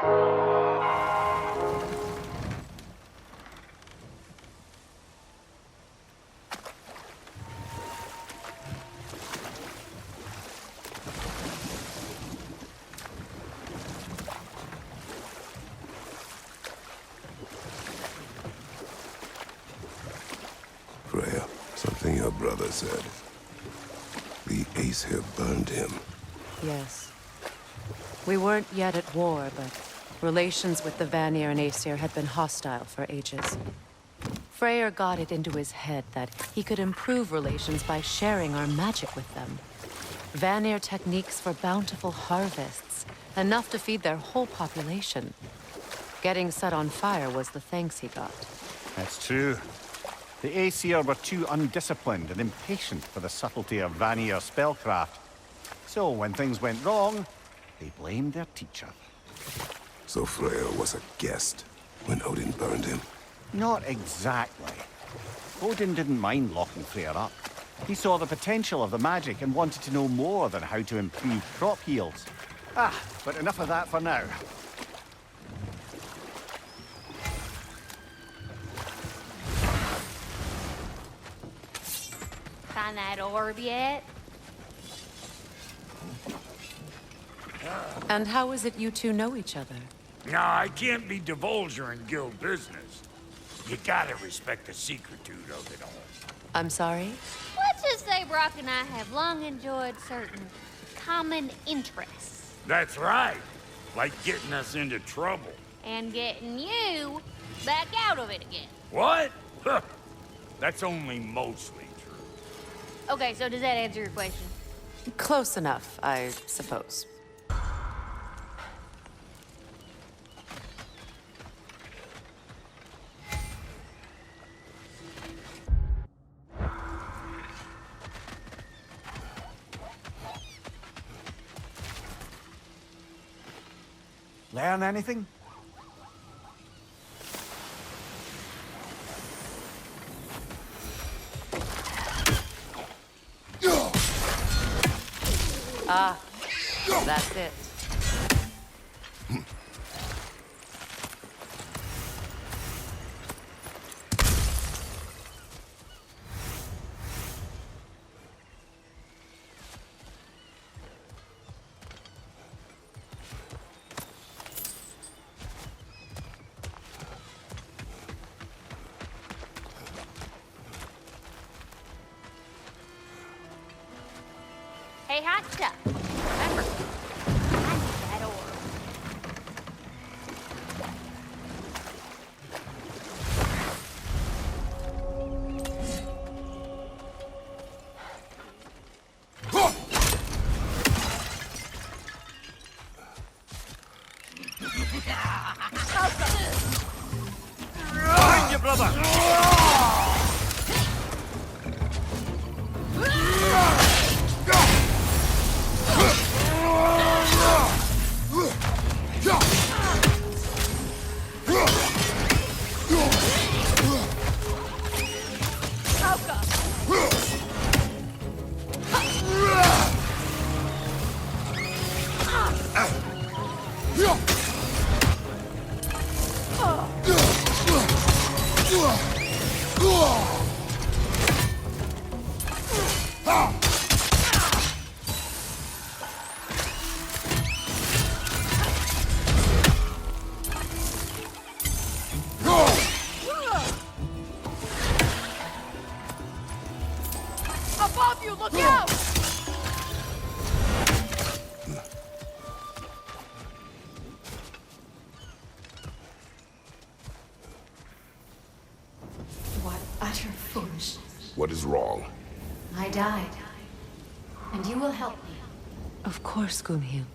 Freya, something your brother said. The Aesir burned him. Yes. We weren't yet at war, but relations with the Vanir and Aesir had been hostile for ages. Freyr got it into his head that he could improve relations by sharing our magic with them. Vanir techniques for bountiful harvests, enough to feed their whole population. Getting set on fire was the thanks he got. That's true. The Aesir were too undisciplined and impatient for the subtlety of Vanir spellcraft. So when things went wrong, they blamed their teacher. So Freya was a guest when Odin burned him? Not exactly. Odin didn't mind locking Freyr up. He saw the potential of the magic and wanted to know more than how to improve crop yields. But enough of that for now. Find that orb yet? And how is it you two know each other? Nah, I can't be divulger in guild business. You gotta respect the secretude of it all. I'm sorry? Let's just say Brock and I have long enjoyed certain common interests. That's right. Like getting us into trouble. And getting you back out of it again. What? Huh. That's only mostly true. Okay, so does that answer your question? Close enough, I suppose. Learn anything? Ah, that's it. Hey, hot stuff. Remember, I need that orb. Find your brother! Above you, look out! What utter foolishness. What is wrong? I died. And you will help me. Of course, Gunhild.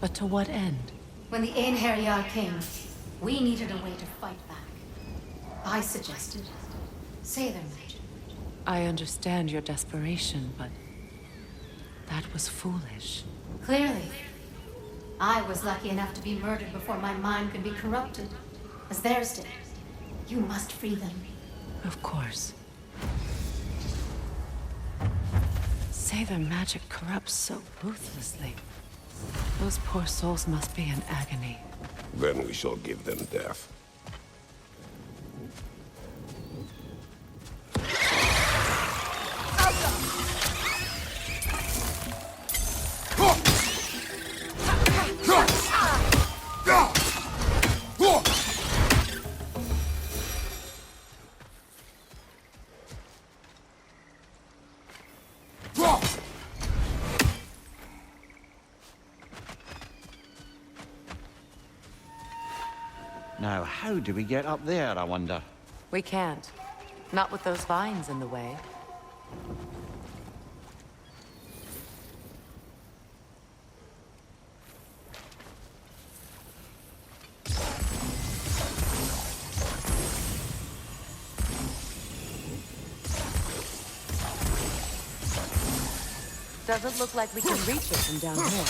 But to what end? When the Einherjar came, we needed a way to fight back. I suggested say their magic. I understand your desperation, but that was foolish. Clearly. I was lucky enough to be murdered before my mind could be corrupted, as theirs did. You must free them. Of course. Say their magic corrupts so ruthlessly. Those poor souls must be in agony. Then we shall give them death. Now, how do we get up there, I wonder? We can't. Not with those vines in the way. Doesn't look like we can reach it from down here.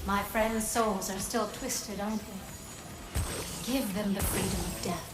My friends' souls are still twisted, aren't they? Give them the freedom of death.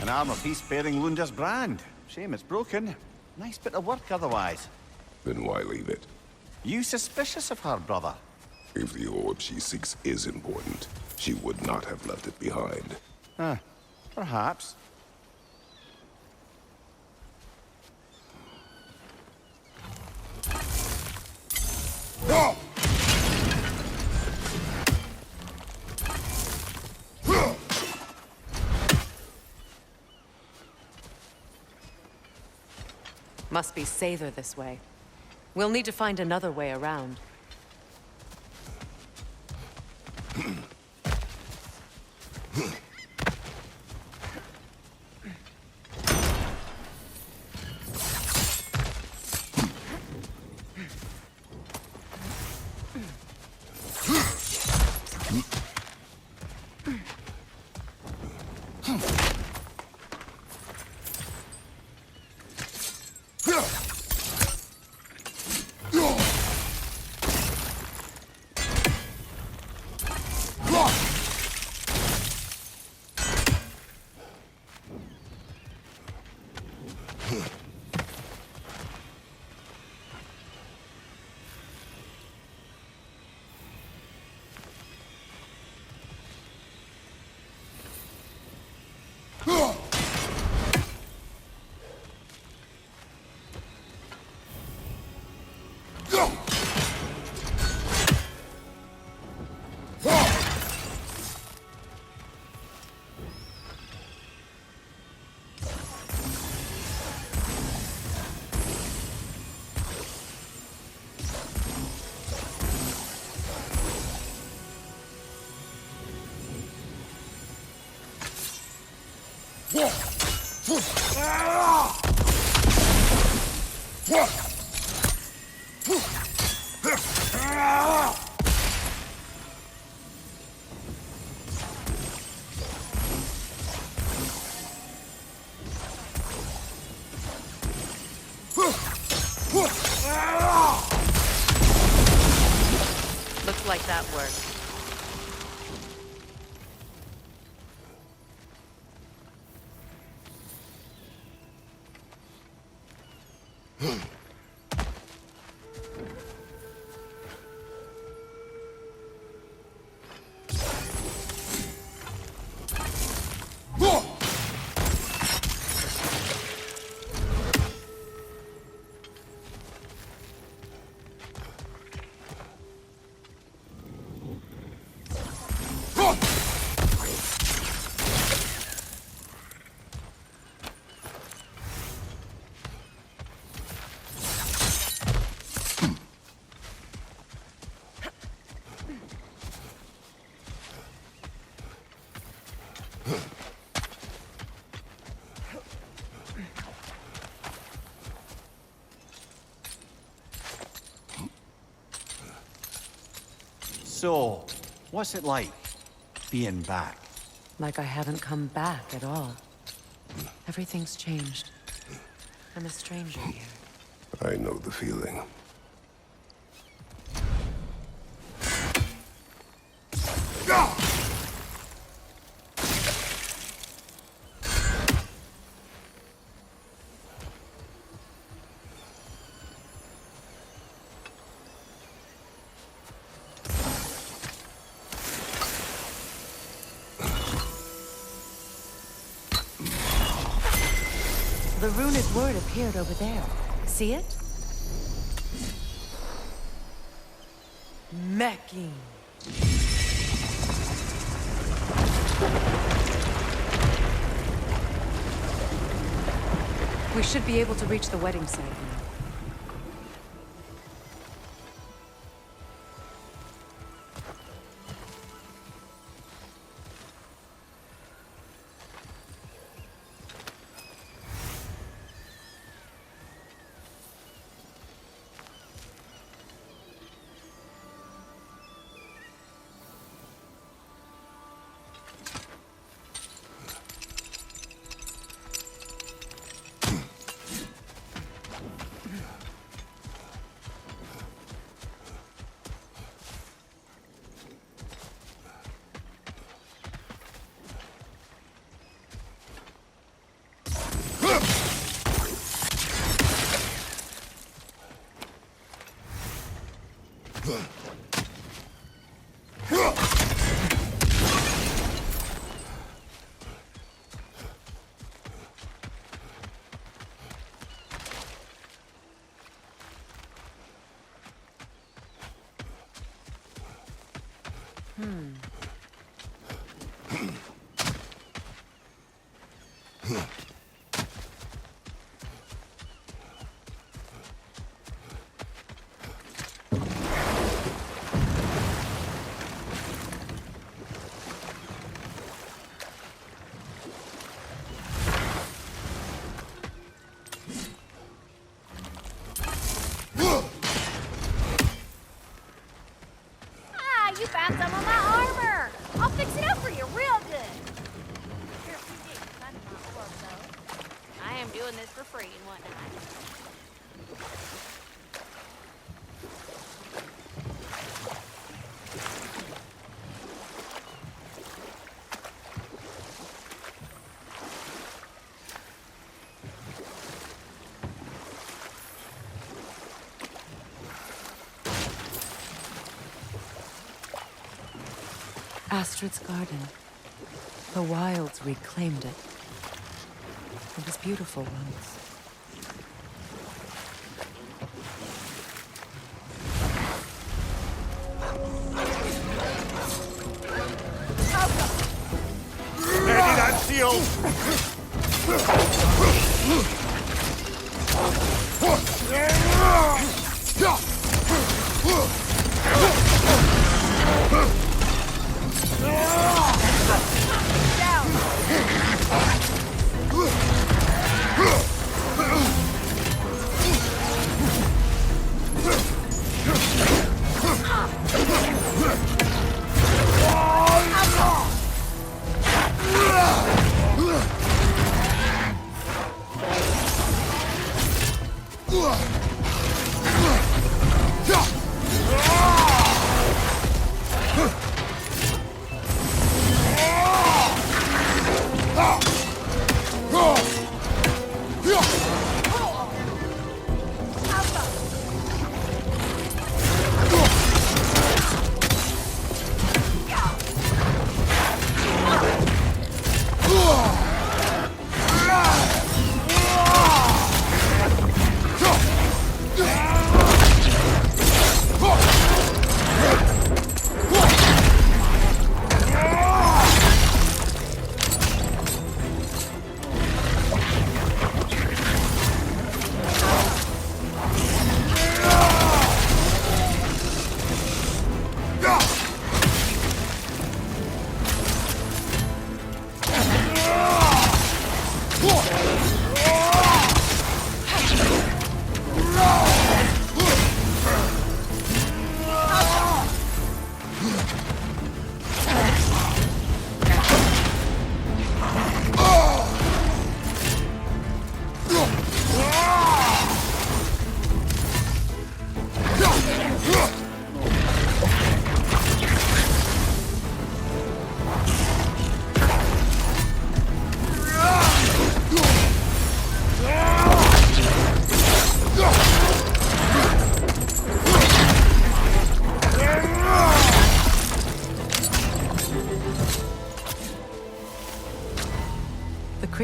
An armor piece bearing Lunda's brand. Shame it's broken. Nice bit of work otherwise. Then why leave it? You suspicious of her, brother? If the orb she seeks is important, she would not have left it behind. Perhaps. Must be safer this way. We'll need to find another way around. Looks like that worked. So, what's it like, being back? Like I haven't come back at all. Everything's changed. I'm a stranger here. I know the feeling. The runic word appeared over there. See it? Mecking. We should be able to reach the wedding site now. You found some of my armor. I'll fix it up for you real good. Sure, you did find my orb, though. I am doing this for free and whatnot. Astrid's garden. The wilds reclaimed it. It was beautiful once. Ready that shield!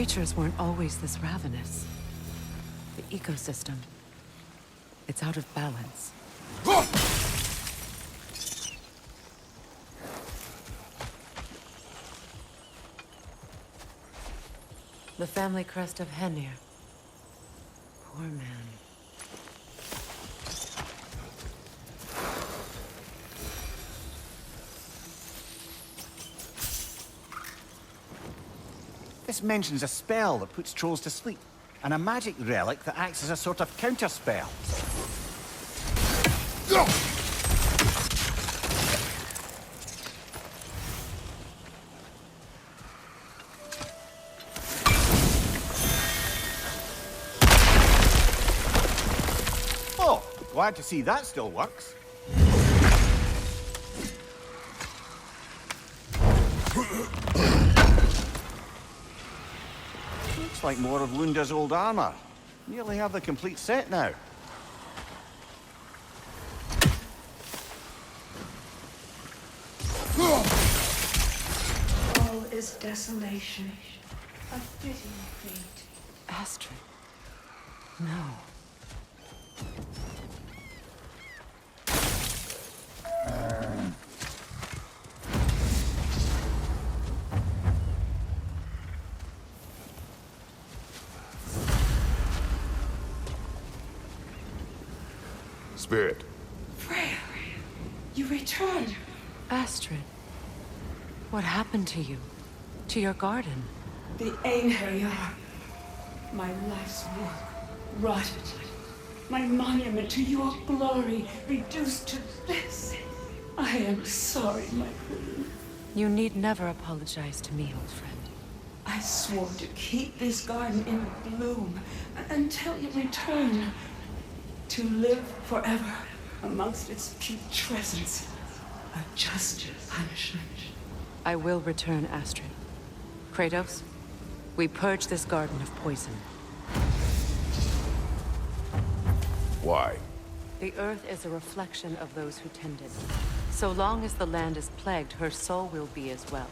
creatures weren't always this ravenous. The ecosystem, it's out of balance. The family crest of Henir. Poor man. This mentions a spell that puts trolls to sleep, and a magic relic that acts as a sort of counterspell. Oh, glad to see that still works. Looks like more of Lunda's old armor. Nearly have the complete set now. All is desolation. A fitting fate. Astrid. No. Spirit. Freya, you returned. Astrid. What happened to you? To your garden? The Einherjar. My life's work rotted. My monument to your glory reduced to this. I am sorry, my queen. You need never apologize to me, old friend. I swore to keep this garden in bloom until you return. To live forever amongst its putrescence. A just punishment. I will return, Astrid. Kratos, we purge this garden of poison. Why? The earth is a reflection of those who tend it. So long as the land is plagued, her soul will be as well.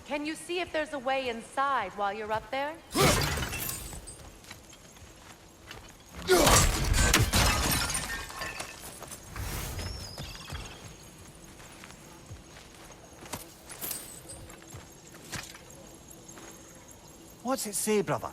Can you see if there's a way inside while you're up there? What's it say, brother?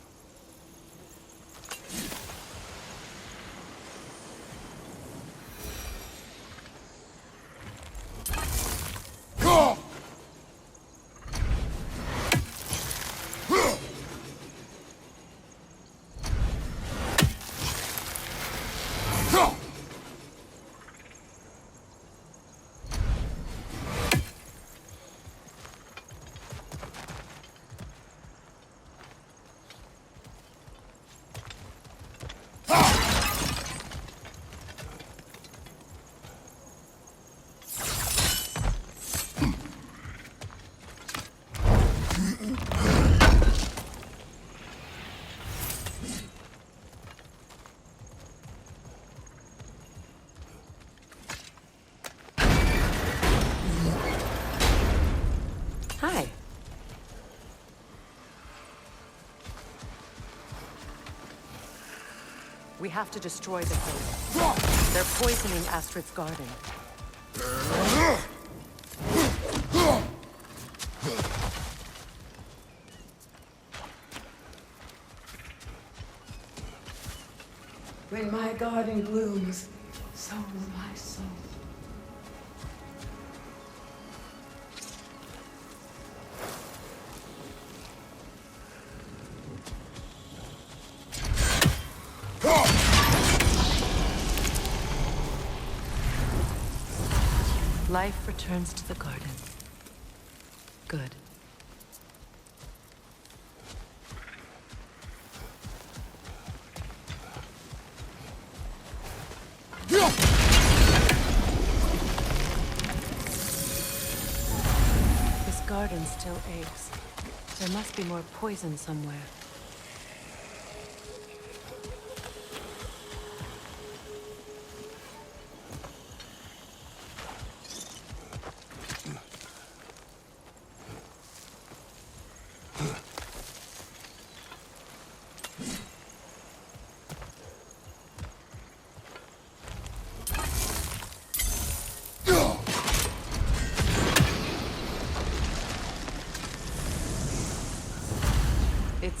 Hi. We have to destroy the place. They're poisoning Astrid's garden. When my garden blooms, so will my soul. Life returns to the garden. Good. This garden still aches. There must be more poison somewhere.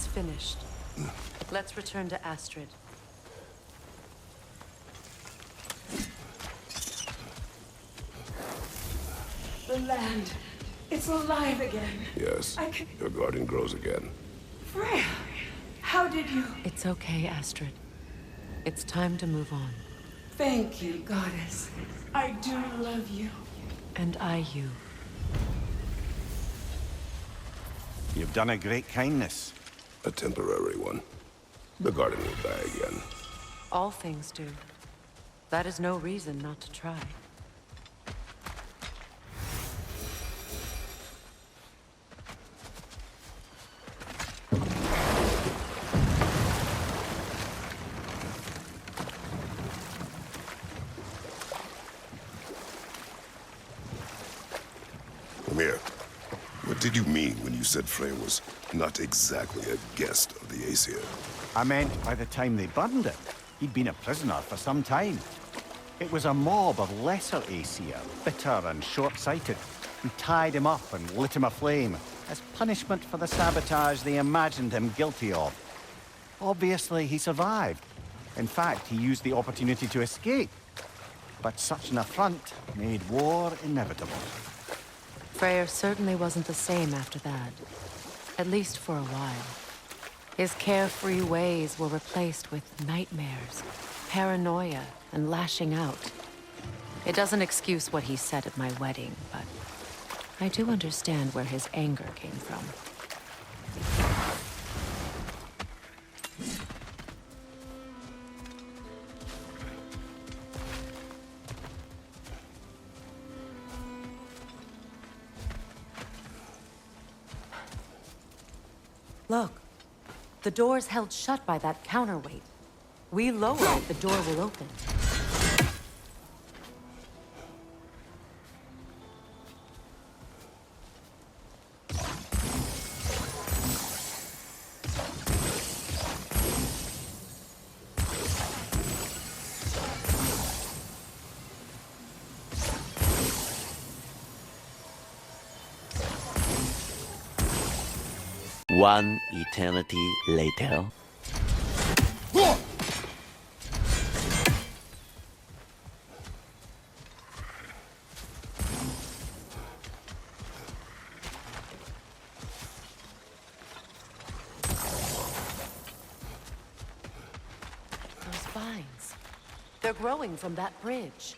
It's finished. Let's return to Astrid. The land. It's alive again. Yes, I can... your garden grows again. Freya, how did you... It's okay, Astrid. It's time to move on. Thank you, goddess. I do love you. And I you. You've done a great kindness. A temporary one. The garden will die again. All things do. That is no reason not to try. Come here. What did you mean when you said Freya was not exactly a guest of the Aesir? I meant by the time they burned him, he'd been a prisoner for some time. It was a mob of lesser Aesir, bitter and short-sighted, who tied him up and lit him aflame as punishment for the sabotage they imagined him guilty of. Obviously, he survived. In fact, he used the opportunity to escape. But such an affront made war inevitable. Freyr certainly wasn't the same after that. At least for a while. His carefree ways were replaced with nightmares, paranoia, and lashing out. It doesn't excuse what he said at my wedding, but I do understand where his anger came from. Look, the door's held shut by that counterweight. We lower it, the door will open. One eternity later. Those vines. They're growing from that bridge.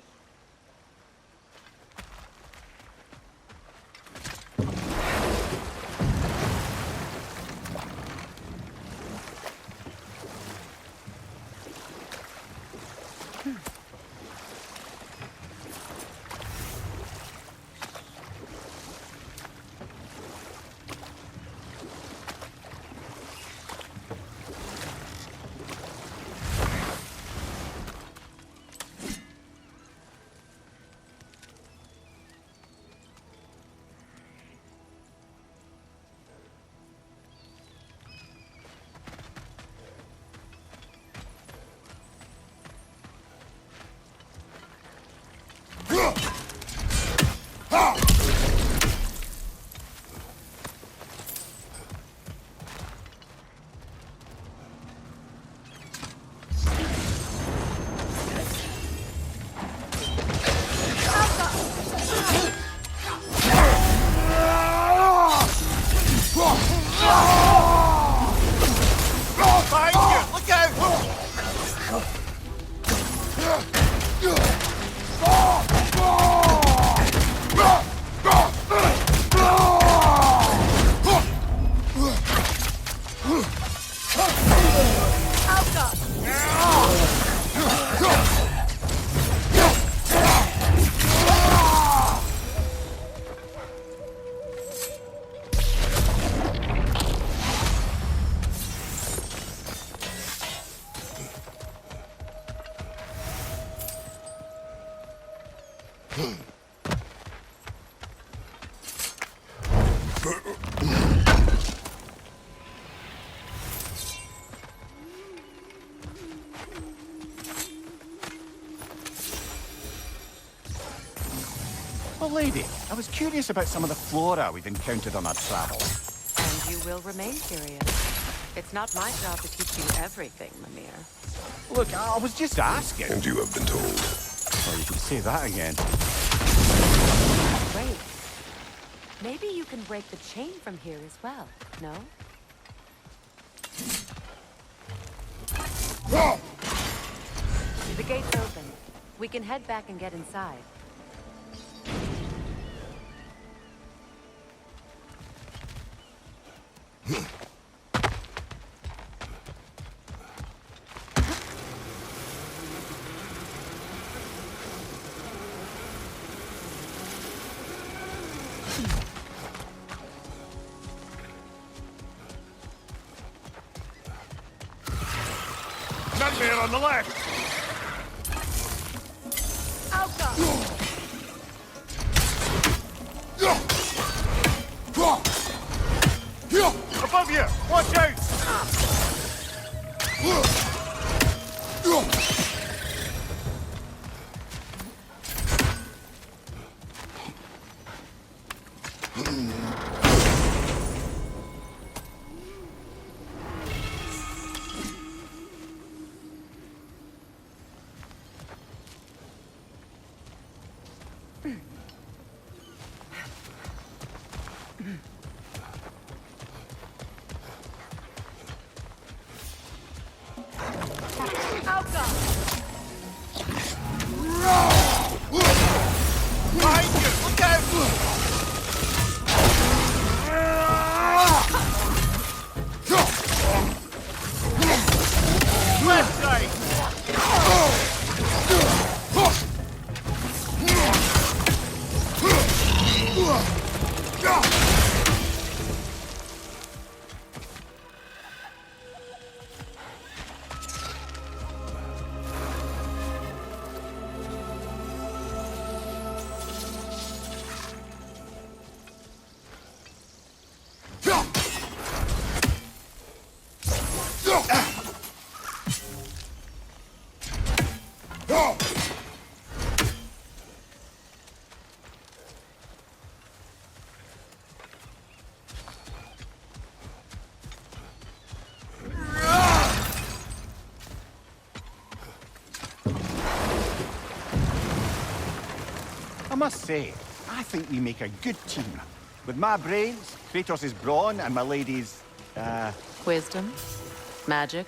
Well, lady, I was curious about some of the flora we've encountered on our travels. And you will remain curious. It's not my job to teach you everything, Mimir. Look, I was just asking. And you have been told. Oh, you can say that again. Wait. Maybe you can break the chain from here as well, no? The gate's open. We can head back and get inside. Nightmare on the left! Above you! Watch out! Behind you! Look out! Left side! I must say, I think we make a good team. With my brains, Kratos' brawn, and my lady's, Wisdom, magic,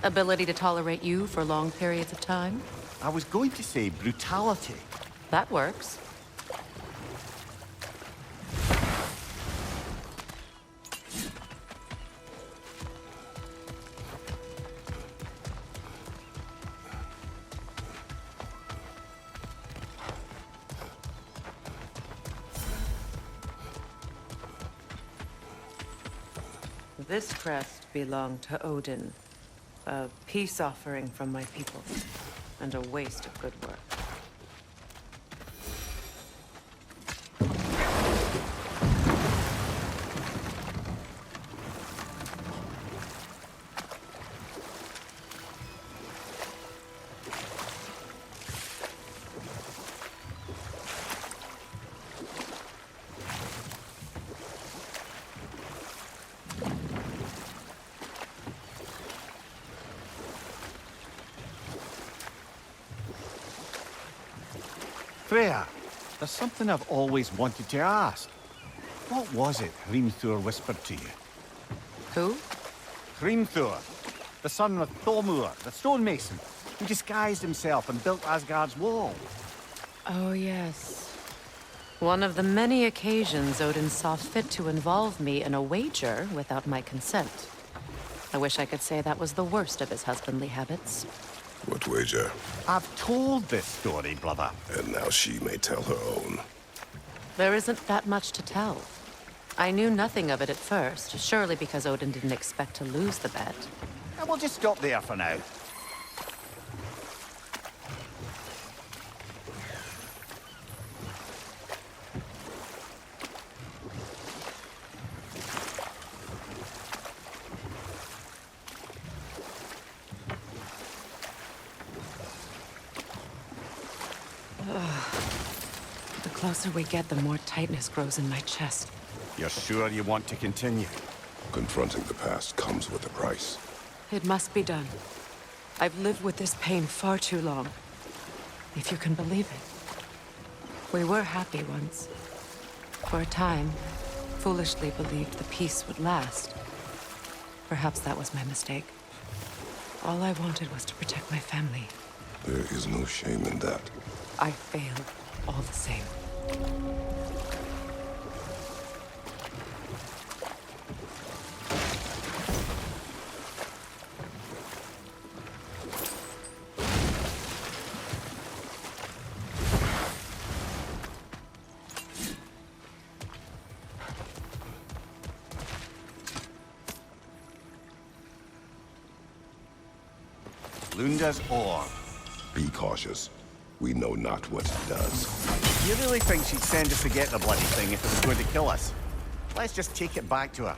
ability to tolerate you for long periods of time. I was going to say brutality. That works. This crest belonged to Odin. A peace offering from my people. And a waste of good work. Freya, there's something I've always wanted to ask. What was it Hrimthur whispered to you? Who? Hrimthur, the son of Thormur, the stonemason, who disguised himself and built Asgard's wall. Oh, yes. One of the many occasions Odin saw fit to involve me in a wager without my consent. I wish I could say that was the worst of his husbandly habits. What wager? I've told this story, brother. And now she may tell her own. There isn't that much to tell. I knew nothing of it at first, surely because Odin didn't expect to lose the bet. And we'll just stop there for now. The closer we get, the more tightness grows in my chest. You're sure you want to continue? Confronting the past comes with a price. It must be done. I've lived with this pain far too long. If you can believe it. We were happy once. For a time, foolishly believed the peace would last. Perhaps that was my mistake. All I wanted was to protect my family. There is no shame in that. I failed, all the same. Lunda's orb. Be cautious. We know not what it does. You really think she'd send us to get the bloody thing if it was going to kill us? Let's just take it back to her.